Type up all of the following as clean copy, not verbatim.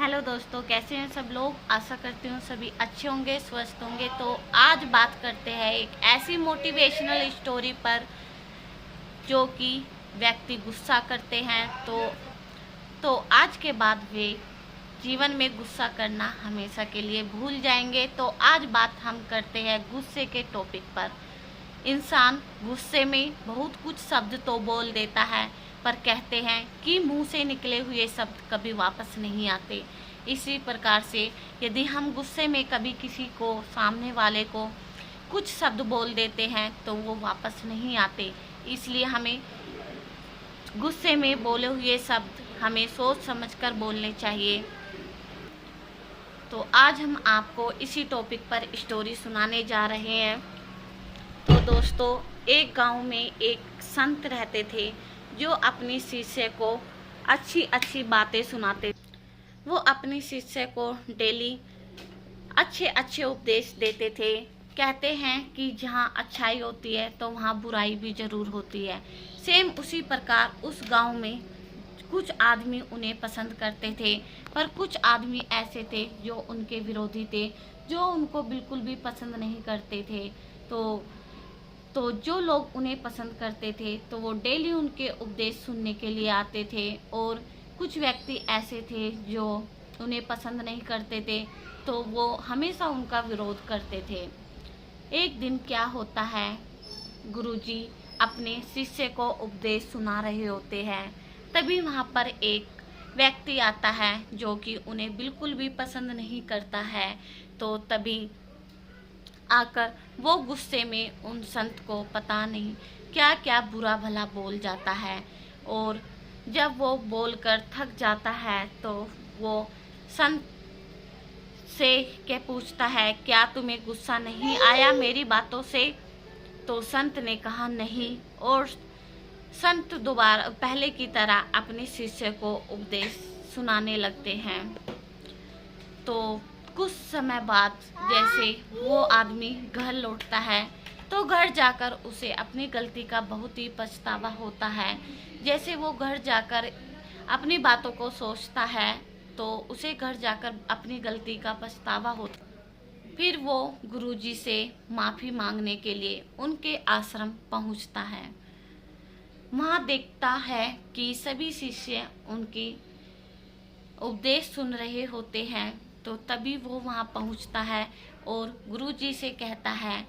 Hello दोस्तों, कैसे हैं सब लोग। आशा करती हूँ सभी अच्छे होंगे, स्वस्थ होंगे। तो आज बात करते हैं एक ऐसी मोटिवेशनल स्टोरी पर जो कि व्यक्ति गुस्सा करते हैं तो आज के बाद वे जीवन में गुस्सा करना हमेशा के लिए भूल जाएंगे। तो आज बात हम करते हैं गुस्से के टॉपिक पर। इंसान गुस्से में बहुत कुछ शब्द तो बोल देता है, पर कहते हैं कि मुंह से निकले हुए शब्द कभी वापस नहीं आते। इसी प्रकार से यदि हम गुस्से में कभी किसी को, सामने वाले को कुछ शब्द बोल देते हैं तो वो वापस नहीं आते। इसलिए हमें गुस्से में बोले हुए शब्द हमें सोच समझकर बोलने चाहिए। तो आज हम आपको इसी टॉपिक पर स्टोरी सुनाने जा रहे हैं। तो दोस्तों, एक गांव में एक संत रहते थे जो अपनी शिष्य को अच्छी अच्छी बातें सुनाते। वो अपनी शिष्य को डेली अच्छे अच्छे उपदेश देते थे। कहते हैं कि जहाँ अच्छाई होती है तो वहाँ बुराई भी जरूर होती है। सेम उसी प्रकार उस गांव में कुछ आदमी उन्हें पसंद करते थे, पर कुछ आदमी ऐसे थे जो उनके विरोधी थे, जो उनको बिल्कुल भी पसंद नहीं करते थे। तो जो लोग उन्हें पसंद करते थे तो वो डेली उनके उपदेश सुनने के लिए आते थे, और कुछ व्यक्ति ऐसे थे जो उन्हें पसंद नहीं करते थे तो वो हमेशा उनका विरोध करते थे। एक दिन क्या होता है, गुरुजी अपने शिष्य को उपदेश सुना रहे होते हैं। तभी वहाँ पर एक व्यक्ति आता है जो कि उन्हें बिल्कुल भी पसंद नहीं करता है। तो तभी आकर वो गुस्से में उन संत को पता नहीं क्या क्या बुरा भला बोल जाता है, और जब वो बोलकर थक जाता है तो वो संत से के पूछता है, क्या तुम्हें गुस्सा नहीं आया मेरी बातों से। तो संत ने कहा नहीं, और संत दोबारा पहले की तरह अपने शिष्य को उपदेश सुनाने लगते हैं। तो कुछ समय बाद जैसे वो आदमी घर लौटता है तो घर जाकर उसे अपनी गलती का बहुत ही पछतावा होता है। जैसे वो घर जाकर अपनी बातों को सोचता है तो उसे घर जाकर अपनी गलती का पछतावा होता। फिर वो गुरुजी से माफ़ी मांगने के लिए उनके आश्रम पहुंचता है। वहाँ देखता है कि सभी शिष्य उनकी उपदेश सुन रहे होते हैं। तो तभी वो वहाँ पहुँचता है और गुरुजी से कहता है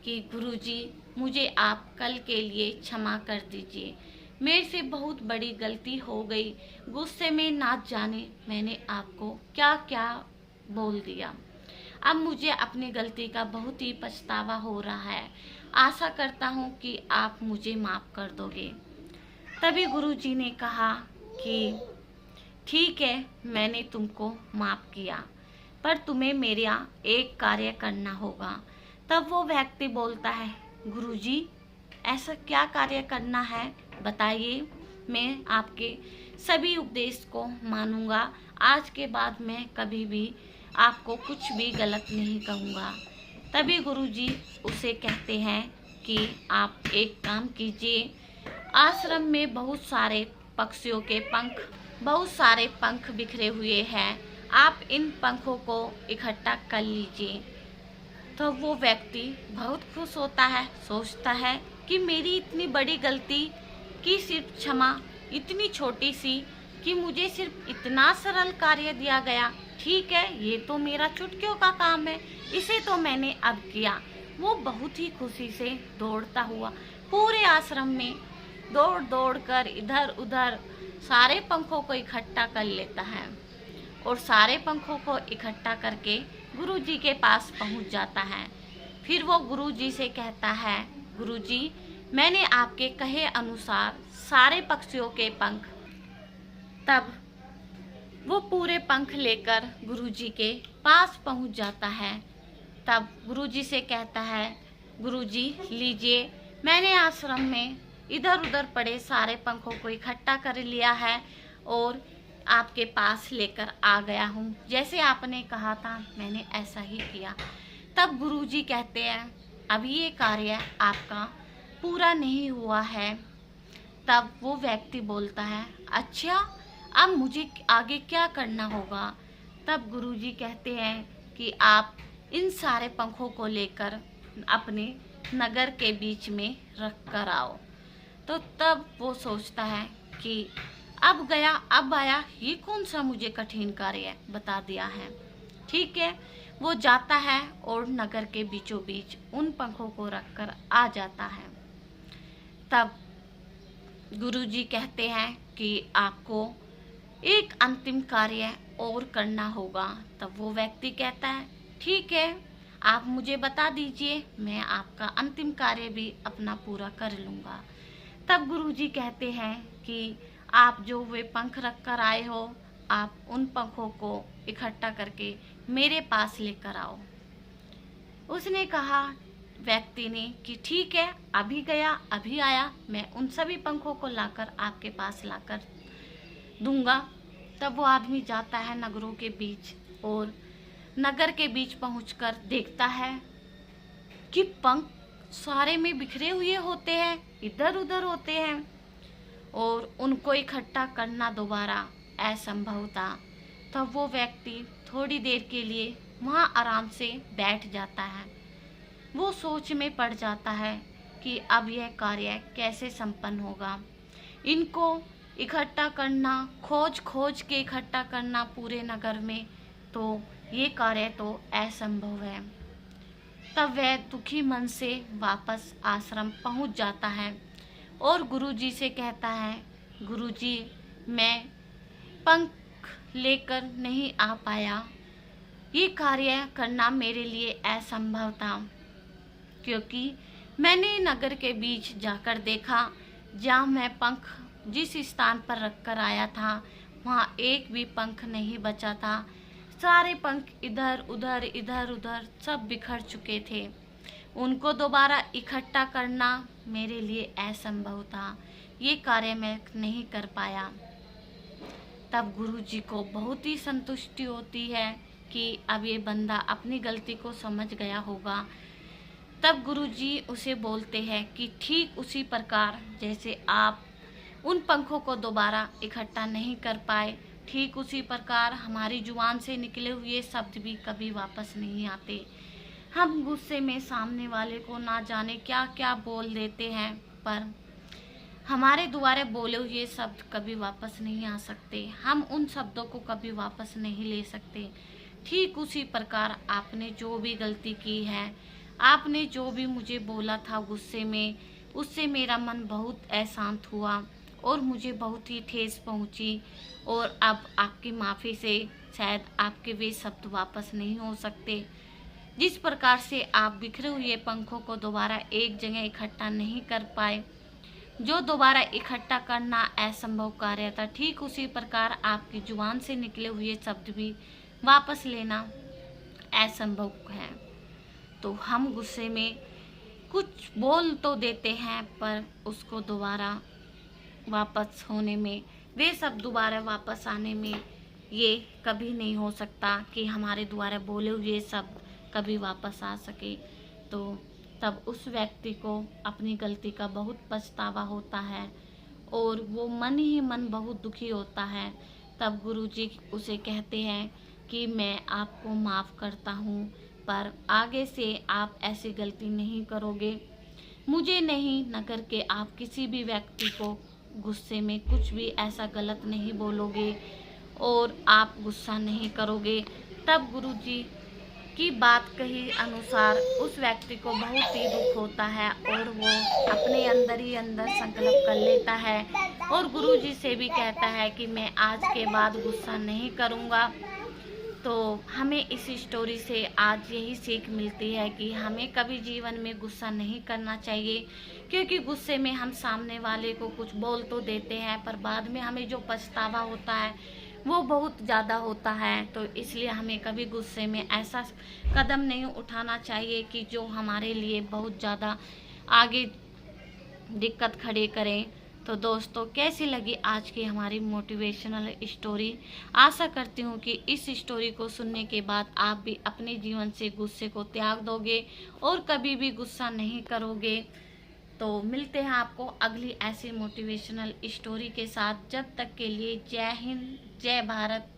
कि गुरुजी, मुझे आप कल के लिए क्षमा कर दीजिए। मेरे से बहुत बड़ी गलती हो गई। गुस्से में ना जाने मैंने आपको क्या क्या बोल दिया। अब मुझे अपनी गलती का बहुत ही पछतावा हो रहा है। आशा करता हूँ कि आप मुझे माफ़ कर दोगे। तभी गुरुजी ने कहा कि ठीक है, मैंने तुमको माफ़ किया, पर तुम्हें मेरा एक कार्य करना होगा। तब वो व्यक्ति बोलता है, गुरुजी ऐसा क्या कार्य करना है बताइए, मैं आपके सभी उपदेश को मानूंगा। आज के बाद मैं कभी भी आपको कुछ भी गलत नहीं कहूँगा। तभी गुरुजी उसे कहते हैं कि आप एक काम कीजिए, आश्रम में बहुत सारे पक्षियों के बहुत सारे पंख बिखरे हुए हैं, आप इन पंखों को इकट्ठा कर लीजिए। तो वो व्यक्ति बहुत खुश होता है, सोचता है कि मेरी इतनी बड़ी गलती की सिर्फ क्षमा इतनी छोटी सी कि मुझे सिर्फ इतना सरल कार्य दिया गया। ठीक है, ये तो मेरा चुटकियों का काम है, इसे तो मैंने अब किया। वो बहुत ही खुशी से दौड़ता हुआ पूरे आश्रम में दौड़ दौड़ कर इधर उधर सारे पंखों को इकट्ठा कर लेता है, और सारे पंखों को इकट्ठा करके गुरुजी के पास पहुंच जाता है। फिर वो गुरुजी से कहता है, गुरुजी मैंने आपके कहे अनुसार सारे पक्षियों के पंख। तब वो पूरे पंख लेकर गुरुजी के पास पहुंच जाता है। तब गुरुजी से कहता है, गुरुजी लीजिए, मैंने आश्रम में इधर उधर पड़े सारे पंखों को इकट्ठा कर लिया है और आपके पास लेकर आ गया हूँ। जैसे आपने कहा था मैंने ऐसा ही किया। तब गुरुजी कहते हैं, अभी ये कार्य आपका पूरा नहीं हुआ है। तब वो व्यक्ति बोलता है, अच्छा अब मुझे आगे क्या करना होगा। तब गुरुजी कहते हैं कि आप इन सारे पंखों को लेकर अपने नगर के बीच में रख कर आओ। तो तब वो सोचता है कि अब गया अब आया, ये कौन सा मुझे कठिन कार्य बता दिया है। ठीक है, वो जाता है और नगर के बीचों बीच उन पंखों को रखकर आ जाता है। तब गुरुजी कहते हैं कि आपको एक अंतिम कार्य और करना होगा। तब वो व्यक्ति कहता है ठीक है, आप मुझे बता दीजिए, मैं आपका अंतिम कार्य भी अपना पूरा कर लूँगा। तब गुरुजी कहते हैं कि आप जो वे पंख रख कर आए हो, आप उन पंखों को इकट्ठा करके मेरे पास लेकर आओ। उसने कहा व्यक्ति ने कि ठीक है, अभी गया अभी आया, मैं उन सभी पंखों को लाकर आपके पास लाकर दूंगा। तब वो आदमी जाता है नगरों के बीच और नगर के बीच पहुंचकर देखता है कि पंख सारे में बिखरे हुए होते हैं, इधर उधर होते हैं और उनको इकट्ठा करना दोबारा असंभव था। तब वो व्यक्ति थोड़ी देर के लिए वहाँ आराम से बैठ जाता है। वो सोच में पड़ जाता है कि अब यह कार्य कैसे संपन्न होगा। इनको इकट्ठा करना, खोज खोज के इकट्ठा करना पूरे नगर में, तो ये कार्य तो असंभव है। तब वह दुखी मन से वापस आश्रम पहुंच जाता है और गुरुजी से कहता है गुरुजी, मैं पंख लेकर नहीं आ पाया, ये कार्य करना मेरे लिए असंभव था, क्योंकि मैंने नगर के बीच जाकर देखा, जहाँ मैं पंख जिस स्थान पर रखकर आया था वहाँ एक भी पंख नहीं बचा था। सारे पंख इधर उधर सब बिखर चुके थे। उनको दोबारा इकट्ठा करना मेरे लिए असंभव था, ये कार्य मैं नहीं कर पाया। तब गुरुजी को बहुत ही संतुष्टि होती है कि अब ये बंदा अपनी गलती को समझ गया होगा। तब गुरुजी उसे बोलते हैं कि ठीक उसी प्रकार जैसे आप उन पंखों को दोबारा इकट्ठा नहीं कर पाए, ठीक उसी प्रकार हमारी जुबान से निकले हुए शब्द भी कभी वापस नहीं आते। हम गुस्से में सामने वाले को ना जाने क्या क्या बोल देते हैं, पर हमारे द्वारा बोले हुए शब्द कभी वापस नहीं आ सकते। हम उन शब्दों को कभी वापस नहीं ले सकते। ठीक उसी प्रकार आपने जो भी गलती की है, आपने जो भी मुझे बोला था गुस्से में, उससे मेरा मन बहुत अशांत हुआ और मुझे बहुत ही ठेस पहुंची, और अब आपकी माफ़ी से शायद आपके वे शब्द वापस नहीं हो सकते। जिस प्रकार से आप बिखरे हुए पंखों को दोबारा एक जगह इकट्ठा नहीं कर पाए, जो दोबारा इकट्ठा करना असंभव कार्य था, ठीक उसी प्रकार आपकी जुबान से निकले हुए शब्द भी वापस लेना असंभव है। तो हम गुस्से में कुछ बोल तो देते हैं, पर उसको दोबारा वापस होने में, वे सब दोबारा वापस आने में ये कभी नहीं हो सकता कि हमारे द्वारा बोले हुए शब्द कभी वापस आ सके। तो तब उस व्यक्ति को अपनी गलती का बहुत पछतावा होता है और वो मन ही मन बहुत दुखी होता है। तब गुरुजी उसे कहते हैं कि मैं आपको माफ़ करता हूँ, पर आगे से आप ऐसी गलती नहीं करोगे। मुझे नहीं, नगर के आप किसी भी व्यक्ति को गुस्से में कुछ भी ऐसा गलत नहीं बोलोगे और आप गुस्सा नहीं करोगे। तब गुरुजी की बात कही अनुसार उस व्यक्ति को बहुत ही दुख होता है और वो अपने अंदर ही अंदर संकल्प कर लेता है और गुरुजी से भी कहता है कि मैं आज के बाद गुस्सा नहीं करूँगा। तो हमें इस स्टोरी से आज यही सीख मिलती है कि हमें कभी जीवन में गुस्सा नहीं करना चाहिए, क्योंकि गुस्से में हम सामने वाले को कुछ बोल तो देते हैं, पर बाद में हमें जो पछतावा होता है वो बहुत ज़्यादा होता है। तो इसलिए हमें कभी गुस्से में ऐसा कदम नहीं उठाना चाहिए कि जो हमारे लिए बहुत ज़्यादा आगे दिक्कत खड़ी करें। तो दोस्तों, कैसी लगी आज की हमारी मोटिवेशनल स्टोरी? आशा करती हूँ कि इस स्टोरी को सुनने के बाद आप भी अपने जीवन से गुस्से को त्याग दोगे और कभी भी गुस्सा नहीं करोगे। तो मिलते हैं आपको अगली ऐसी मोटिवेशनल स्टोरी के साथ। जब तक के लिए जय हिंद, जय भारत।